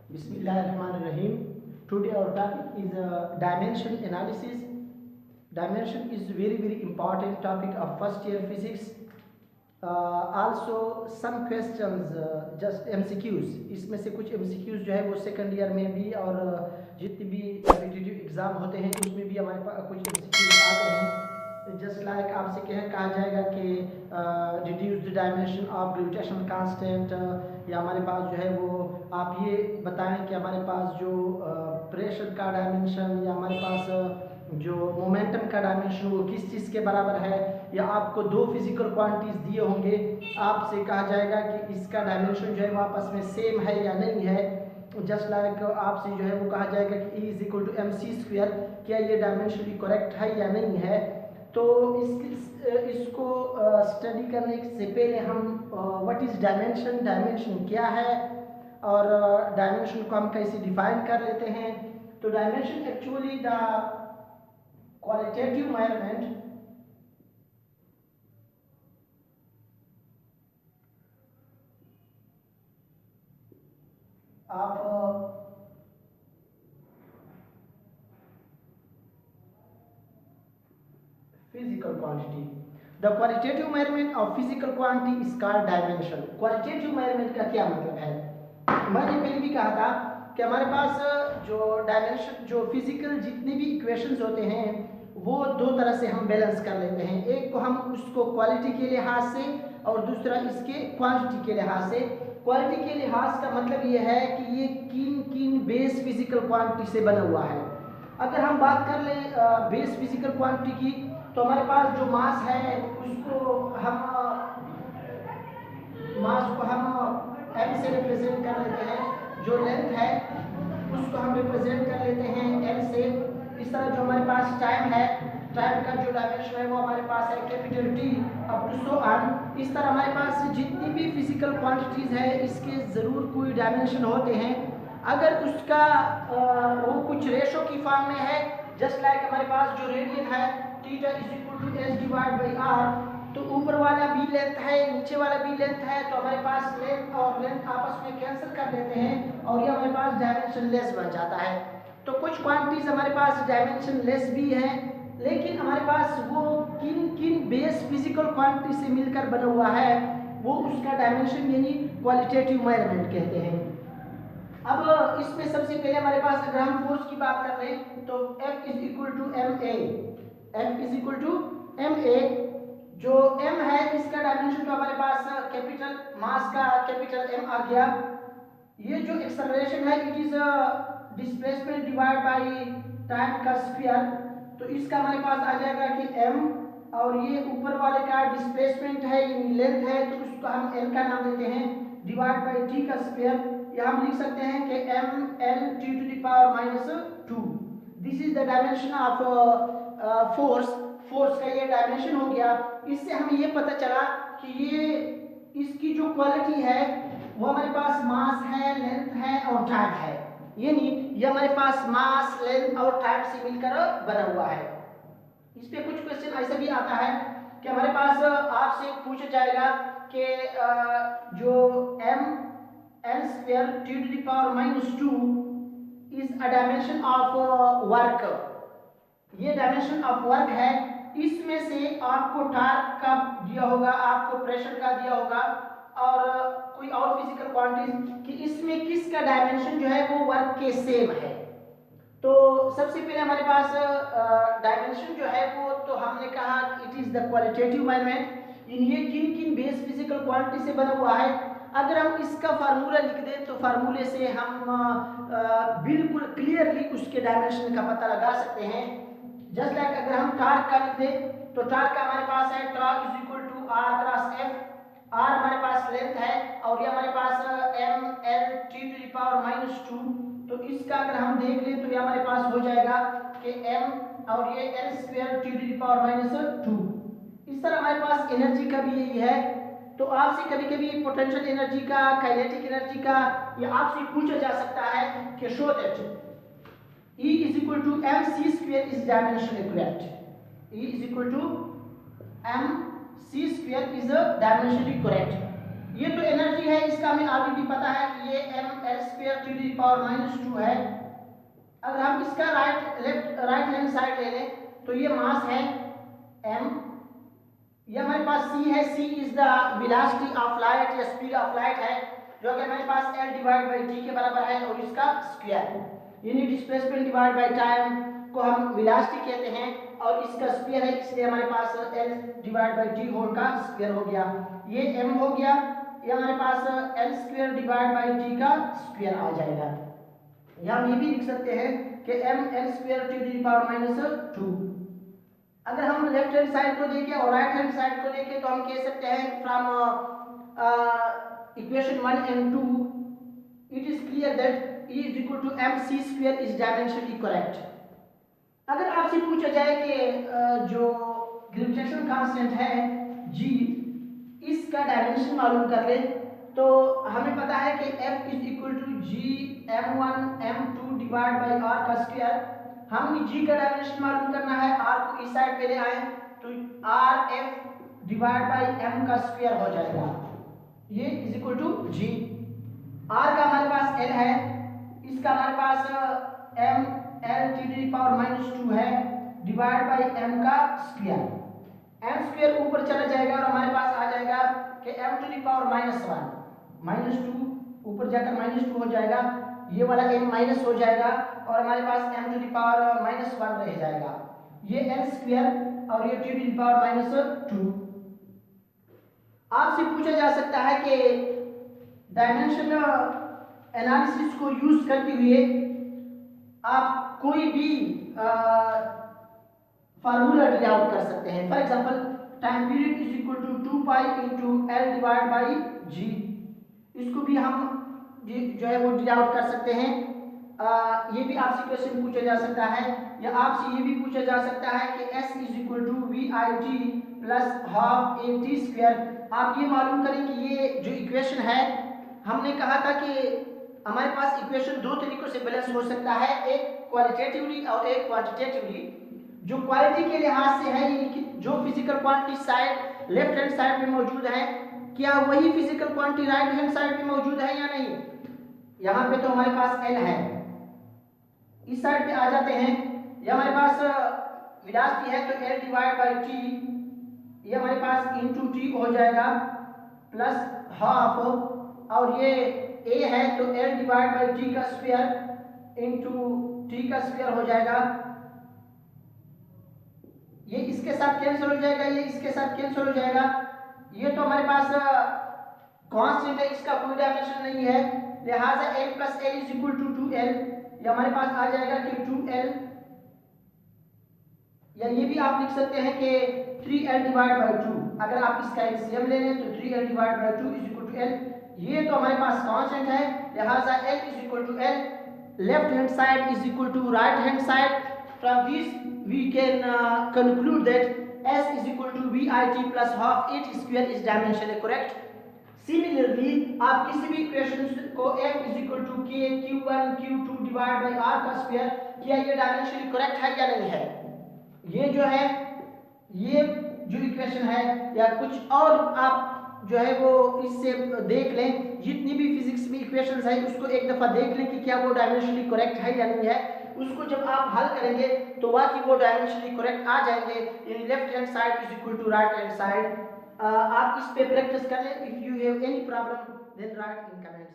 Bismillahirrahmanirrahim. Today our topic is dimension analysis. Dimension is very important topic of first year physics. Also some questions just MCQs. इसमें से कुछ MCQs जो है वो second year में भी और जितने भी रिपीटेटिव एग्जाम होते हैं उसमें भी हमारे पास कुछ MCQs आते हैं. जस्ट लाइक आपसे कहा जाएगा कि reduce the dimension of gravitational constant, या हमारे पास जो है वो आप ये बताएं कि हमारे पास जो प्रेशर का डायमेंशन या हमारे पास जो मोमेंटम का डायमेंशन वो किस चीज़ के बराबर है, या आपको दो फिजिकल क्वांटिटीज दिए होंगे, आपसे कहा जाएगा कि इसका डायमेंशन जो है वो आपस में सेम है या नहीं है. जस्ट लाइक आपसे जो है वो कहा जाएगा कि E = mc², क्या ये डायमेंशनली करेक्ट है या नहीं है. तो इसको स्टडी करने से पहले हम व्हाट इज़ डायमेंशन, डायमेंशन क्या है और डायमेंशन को हम कैसे डिफाइन कर लेते हैं. तो dimension actually the qualitative measurement of physical quantity. The qualitative measurement of physical quantity is called dimension. Qualitative measurement का क्या मतलब है? मैंने पहले भी कहा था कि हमारे पास जो डायमेंशन, जो फिजिकल जितने भी इक्वेशंस होते हैं वो दो तरह से हम बैलेंस कर लेते हैं. एक को हम उसको क्वालिटी के लिहाज से और दूसरा इसके क्वांटिटी के लिहाज से. क्वालिटी के लिहाज का मतलब ये है कि ये किन बेस फिजिकल क्वांटिटी से बना हुआ है. अगर हम बात कर लें बेस फिजिकल क्वांटिटी की, तो हमारे पास जो मास है उसको हम m से रिप्रेजेंट कर लेते हैं. जो लेंथ है उसको हम रिप्रेजेंट कर लेते हैं l से. इस तरह जो हमारे पास टाइम है, टाइम का जो डायमेंशन है वो हमारे पास है capital T up to so on. इस तरह हमारे पास जितनी भी फिजिकल क्वांटिटीज है इसके ज़रूर कोई डायमेंशन होते हैं. अगर उसका वो कुछ रेशो की फॉर्म में है, जस्ट लाइक हमारे पास जो रेडियन है थीटा = s/r, तो ऊपर वाला भी लेंथ है, नीचे वाला भी लेंथ है, तो हमारे पास लेंथ और लेंथ आपस में कैंसिल कर देते हैं और ये हमारे पास डायमेंशन लेस बन जाता है. तो कुछ क्वांटिटीज हमारे पास डायमेंशन लेस भी हैं, लेकिन हमारे पास वो किन बेस फिजिकल क्वांटिटी से मिलकर बना हुआ है वो उसका डायमेंशन यानी क्वालिटेटिव मेजरमेंट कहते हैं. अब इसमें सबसे पहले हमारे पास अगर हम फोर्स की बात कर लें तो F = ma. जो m है इसका डायमेंशन तो हमारे पास कैपिटल मास का कैपिटल M आ गया. ये जो एक्सेलरेशन है it is displacement divide by time का स्क्वायर. तो इसका हमारे पास आ जाएगा कि m, और ये ऊपर वाले का डिस्प्लेसमेंट है यानी लेंथ है तो उसको हम l का नाम देते हैं, डिवाइड बाय t का स्क्वायर. या हम लिख सकते हैं कि mL/2. This is the dimension of force. Force का ये डायमेंशन हो गया. इससे हमें ये पता चला कि ये इसकी जो क्वालिटी है वो हमारे पास मास है, लेंथ है और टाइम है, यानी ये हमारे पास मास, लेंथ और टाइम से मिलकर बना हुआ है. इस पे कुछ क्वेश्चन ऐसा भी आता है कि हमारे पास आपसे पूछा जाएगा कि जो mL²T⁻² is a dimension of work. ये डायमेंशन ऑफ वर्क है. इसमें से आपको टॉर्क का दिया होगा, आपको प्रेशर का दिया होगा और कोई और फिजिकल क्वांटिटीज कि इसमें किसका डायमेंशन जो है वो वर्क के सेम है. तो सबसे पहले हमारे पास डायमेंशन जो है वो तो हमने कहा it is the qualitative measurement. ये किन बेस फिजिकल क्वांटिटी से बना हुआ है. अगर हम इसका फार्मूला लिख दें तो फार्मूले से हम बिल्कुल क्लियरली उसके डायमेंशन का पता लगा सकते हैं. जस्ट लाइक अगर हम टॉर्क का लिख दें तो टॉर्क का हमारे पास है टॉर्क = R×F. R हमारे पास लेंथ है और ये हमारे पास mL/T⁻². तो इसका अगर हम देख लें तो ये हमारे पास हो जाएगा कि m और ये L²T⁻². इस तरह हमारे पास एनर्जी का भी यही है. तो आपसे कभी कभी पोटेंशियल एनर्जी का, काइनेटिक एनर्जी का या आपसे पूछा जा सकता है कि show that E = mc² is dimensionally correct. E = mc² is dimensionally correct. ये तो एनर्जी है, इसका हमें ऑलरेडी पता है कि ये mL²⁻² है। अगर हम इसका राइट हैंड साइड ले लें तो ये मास है m, ये हमारे पास c है, c is the velocity of light या स्पीड ऑफ लाइट है, जो कि हमारे पास L/T के बराबर है, और इसका square unit displacement divide by time को हम वेलोसिटी कहते हैं, और इसका स्क्वायर है, इसलिए हमारे पास L/T होल का स्क्वायर हो गया। ये m हो गया, ये हमारे पास L²/T का स्क्वायर आ जाएगा। या हम ये भी लिख सकते हैं कि mL²T⁻²। अगर हम लेफ्ट हैंड साइड को देखें और राइट हैंड साइड को देखें तो हम कह सकते हैं from equation 1 and 2 it is clear that E = mc² is dimensionally correct. अगर आपसे पूछा जाए कि जो ग्रेविटेशन कांस्टेंट है g, इसका डायमेंशन मालूम कर ले, तो हमें पता है कि F = G(m1m2)/r²। हम g का डायमेंशन मालूम करना है, r को इस साइड पे ले आए तो rF/m² हो जाएगा। ये g, r का हमारे पास l है, इसका हमारे पास mL²⁻² है डिवाइड बाय m का स्क्वायर। m² ऊपर चला जाएगा और हमारे पास आ जाएगा कि m⁻⁻1 -2 ऊपर जाकर -2 हो जाएगा, ये वाला m माइनस हो जाएगा और हमारे पास m⁻⁻1 रह जाएगा। ये L² और ये T⁻²। आपसे पूछा जा सकता है कि डायमेंशन एनालिसिस को यूज करते हुए आप कोई भी फार्मूला ड्रा आउट कर सकते हैं। For example time period = 2π × L/g, इसको भी हम जो है वो ड्रा आउट कर सकते हैं। ये भी आपसे क्वेश्चन पूछा जा सकता है, या आपसे ये भी पूछा जा सकता है कि S = VIT + ½ AT²। आप ये मालूम करें कि ये जो इक्वेशन है, हमने कहा था कि हमारे पास इक्वेशन दो तरीकों से बैलेंस हो सकता है, एक क्वालिटेटिवली और एक क्वांटिटेटिवली। जो क्वालिटी के लिहाज से है, यानी कि जो physical quantity side left hand side में मौजूद है, क्या वही physical quantity right hand side में मौजूद है या नहीं। यहाँ पे तो हमारे पास L है, इस साइड पे आ जाते हैं, ये हमारे पास वेलोसिटी है तो L/T, ये हमारे पास इंटू T हो जाएगा प्लस हाफ, और ये A है तो L/T का स्क्वायर इंटू T का स्क्वायर हो जाएगा। ये इसके साथ कैंसिल हो जाएगा, ये इसके साथ कैंसिल हो जाएगा। ये तो हमारे पास कांस्टेंट है, इसका कोई डायमेंशन नहीं है, लिहाजा L + L = 2L। ये हमारे पास आ जाएगा कि 2L, या ये भी आप लिख सकते हैं कि 3L/2। अगर आप इसका एलसीएम ले लें तो 3L/2 = L। ये तो हमारे पास कांस्टेंट है, लिहाजा L = L, left hand side = right hand side. From this we can conclude that S = VIT + ½ AT² is dimensionally correct. Similarly, आप किसी भी इक्वेशन को F = K Q1 Q2/r², क्या ये डायमेंशनली करेक्ट है या नहीं है। ये जो है, ये जो इक्वेशन है या कुछ और आप जो है वो इससे देख लें, जितनी भी फिजिक्स में इक्वेशंस है उसको एक दफ़ा देख लें कि क्या वो डायमेंशनली करेक्ट है या नहीं है। उसको जब आप हल करेंगे तो वाकई वो डायमेंशनली करेक्ट आ जाएंगे, यानी left hand side = right hand side. आप इस पे प्रैक्टिस कर लें। If you have any problem then write in comments.